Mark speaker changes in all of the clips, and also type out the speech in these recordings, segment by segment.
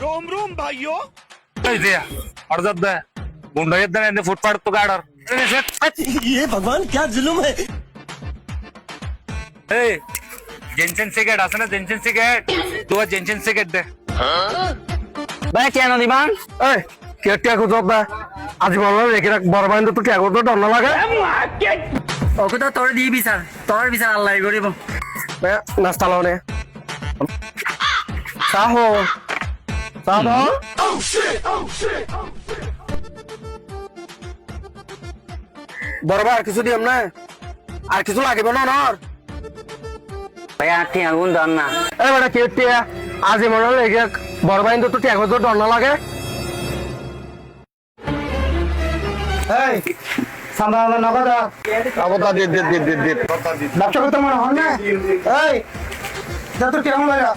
Speaker 1: रोम रोम भाइयों
Speaker 2: अर्जात दे गुंडा येत नाही फुटपाथ तो गाडर
Speaker 3: ये भगवान क्या जुलुम है।
Speaker 2: জেনসেন সিগারেট আছে না জেনসেন সিগারেট দুয়া জেনসেন সিগারেট দে
Speaker 4: ভাই কেন দিবান
Speaker 5: এই কে কে কো জব আজ বললো রেখে রাখ বড় বাইন্দা তো কে কো তো ডর না লাগে
Speaker 4: ওকে তো তোর দিয়ে বিচার তোর বিচার আল্লাহ করিব
Speaker 5: বে নাস্তা লাওনে সাহো সাদা বড়বার কিছু দিম না আর কিছু লাগবে না নর
Speaker 4: ভাই আটি আগুন দান না
Speaker 5: এই বড় কে কে আজ মনে হলো রেখে বড় বাইন্দা তো কে কো তো ডর না লাগে এই সামনে নগদ নগদ দে ব্যবসা করতে মনে হয় না এই তোর কিরকম লাগে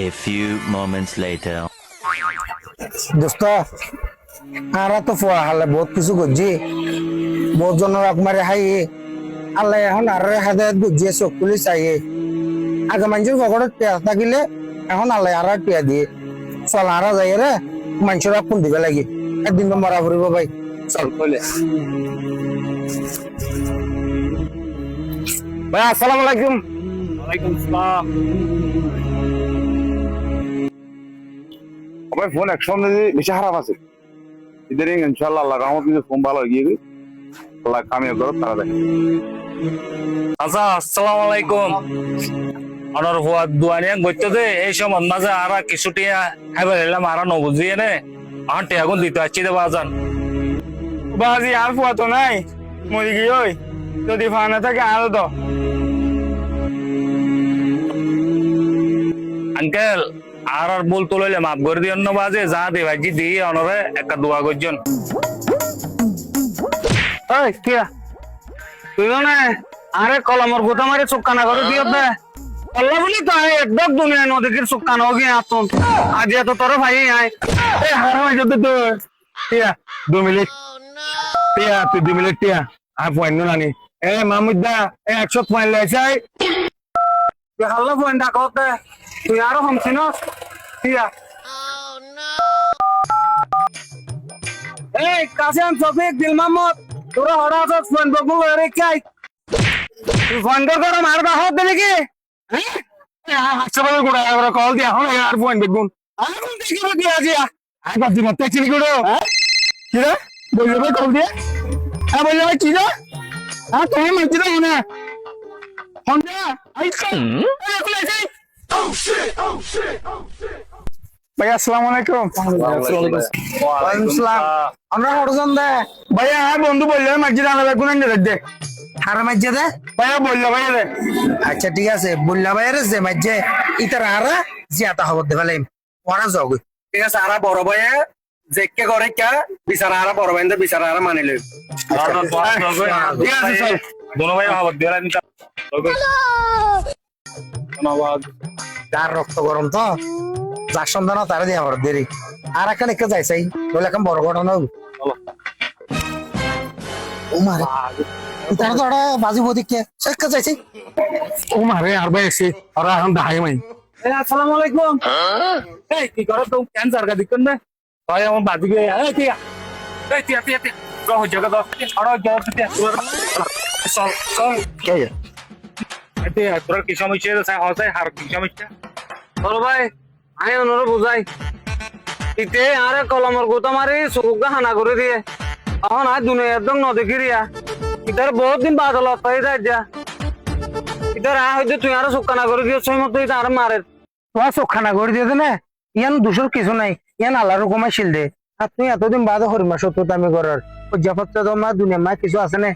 Speaker 6: A few moments later.
Speaker 5: দোস্ত আরা তো ফোয়া হালে বহুত কিছু করছি বহুত জন রকমারে হাই আল্লাহ এখন আর হাদায়ত বুঝিয়ে চোখ তুলি চাইয়ে আগে মানুষের পকেটত পেঁয়াজ থাকিলে এখন আল্লাহ আর পেঁয়া দিয়ে চল আরা যাই রে মানুষের ফোন দিবে লাগে একদিন তো মরা ফুরিব ভাই চল কইলে ভাই আসসালামু আলাইকুম
Speaker 2: ওয়ালাইকুম আসসালাম
Speaker 7: ভাই ফোন একসঙ্গে বেশি খারাপ আছে ইদারিং ইনশাআল্লাহ আল্লাহ রহমত দিয়ে ফোন ভালো গিয়ে আল্লাহ কামিয়াব করো তারা দেখে
Speaker 2: আচ্ছা আসসালামু আলাইকুম অনর হুয়া দুয়ানিয়া গইতে দে এই সময় মাঝে আরা কিছুটিয়া হাইবার এলাম আরা নবুজিয়ে নে আন্টি আগুন দিতে আছি দে বাজান
Speaker 5: বাজি আর ফুয়া তো নাই মরি গিয়ে যদি ফানা থাকে আরো তো
Speaker 2: আঙ্কেল আর বল তো লইলে মাফ করে দিও না বাজে যা দে ভাইজি দি অনরে একটা দোয়া করজন
Speaker 5: এই কে তুই না আরে কলমর গোটা মারে চুক্কানা করে দিও দে আল্লাহ বলি তো একদম দুনিয়া নদীর চুক্কানা হোগি আতন আজ এত তোর ভাই আয় এই হারাম যদি তো টিয়া 2 মিনিট টিয়া তুই 2 মিনিট টিয়া আর পয়েন্ট নানি এ মামুদা এ 100 পয়েন্ট লাইছাই তুই হাল্লা পয়েন্ট ডাকতে তুই আরো হামছিস টিয়া এই কাসিম শফিক দিল মাহমুদ তোরা হঠাৎ ফোন বকু রে কাই তুই ফোন করে মার বাহত দিলি কি হ্যাঁ হাসপাতালে গোড়া এবার কল দিয়া হন আর ফোন বেগুন আর কোন দিকে কি আজিয়া আর বাদি মতে চিনি গুড়ো কি রে বললে ভাই কল দিয়া হ্যাঁ বললে ভাই কি রে হ্যাঁ তুমি মানছি না মনে ফোন দিয়া আইছো ভাই আসসালামু আলাইকুম ওয়ালাইকুম আসসালাম আমরা হরজন দে ভাইয়া হ্যাঁ বন্ধু বললে মসজিদ আনা বেগুন এনে দে আর মসজিদ ভাইয়া বললো ভাইয়া রে আচ্ছা ঠিক আছে বললা ভাইয়া রে যে মসজিদ ইতার আরা জিয়াতা খবর দে ফেলাইম ওরা যাও ঠিক আছে আরা বড় ভাইয়া জেকে করে কা বিচারা আরা বড় ভাইন্দা বিচারা আরা মানি লই ঠিক আছে চল
Speaker 2: দোনো ভাই খবর দিলা নিতা ধন্যবাদ
Speaker 5: তার রক্ত গরম তো যার সন্ধান তারা দিয়ে আমার দেরি আর একটা লিখে যাইছাই বলে এখন বড় ঘটনা ও মারে তারা তো ওরা বাজি বদিকে শেখা যাইছে ও মারে আর ভাই এসে ওরা এখন দাহাই মাই আসসালামু আলাইকুম
Speaker 2: এই কি করো তো ক্যান্সার কা দিকন না ভাই আমার বাদি গে এই টিয়া টিয়া টিয়া রহ জায়গা দাও আর যাও টিয়া চল চল
Speaker 5: কে
Speaker 2: এতে তোর কি সমস্যা আছে হয় আর কি সমস্যা
Speaker 4: বড় ভাই আই ওনর বুঝাই ইতে আরে কলমর গোটা মারি সুগা হানা করে দিয়ে এখন আর দুনিয়া একদম নদেখিরিয়া ইতার বহুত দিন বাদ হলো তাই যা ইতার হয়তো তুই আরো সুকানা করে দিও সেই মতো ইতা আর মারে
Speaker 5: তোমার চোখানা করে দিয়েছে না ইয়ান দুশোর কিছু নাই ইয়ান আল্লাহর হুকুমে শিল দে আর তুই এতদিন বাদ হরিমা সত্যতা আমি করার জাফাত মা দুনিয়া মা কিছু আছে না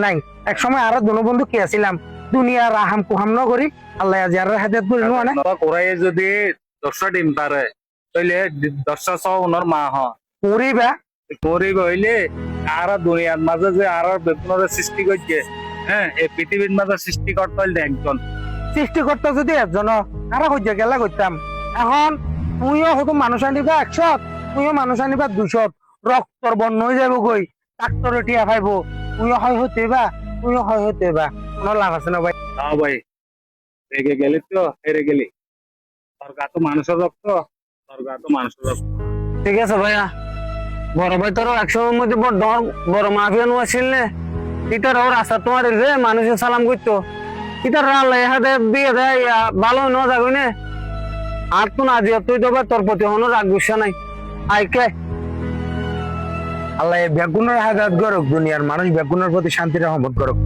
Speaker 5: নাই এক সময় আরো দুনো বন্ধু কে আছিলাম দুনিয়া রাহাম কুহাম ন করি আল্লাহ আজ আর হাজাত বলি না
Speaker 2: কোরাই যদি 10টা ডিম পারে তাইলে 10টা সহ ওনার মা হয়
Speaker 5: করিবা
Speaker 2: গরিব হইলে আর দুনিয়ার মাঝে যে আর বেগুনের সৃষ্টি করছে হ্যাঁ এই পৃথিবীর মাঝে সৃষ্টি করতে হইলে একজন
Speaker 5: সৃষ্টিকর্তা যদি একজন আর হইয়া গেলা করতাম এখন তুইও হয়তো মানুষ আনিবা 100 তুইও মানুষ আনিবা 200 রক্তর বর্ণ হয়ে যাবো কই ডাক্তারে টিয়া পাইবো তুইও হয় হইতেবা তুইও হয় হইতেবা কোনো লাভ আছে না ভাই
Speaker 2: হ্যাঁ ভাই রেগে গেলি তো হেরে গেলি তোর গা তো মানুষের রক্ত, তোর গা তো মানুষের রক্ত।
Speaker 5: ঠিক আছে ভাইয়া, বড় ভাই তোর একসময়ের মধ্যে বড় মাফিয়ানো আসছিল নে, ইতার ওর রাস্তা তোমার রে মানুষের সালাম করতো, ইতার আল্লাহ হাতে বিয়ে দেয় ভালো ন যাবি নে। আর তো না দিয়ে তুই তো তোর প্রতি কোনো রাগ গুসা নাই। আইকে
Speaker 1: আল্লাহ বেগুনের হাজাত করুক, দুনিয়ার মানুষ বেগুনের প্রতি শান্তি রহমত করুক।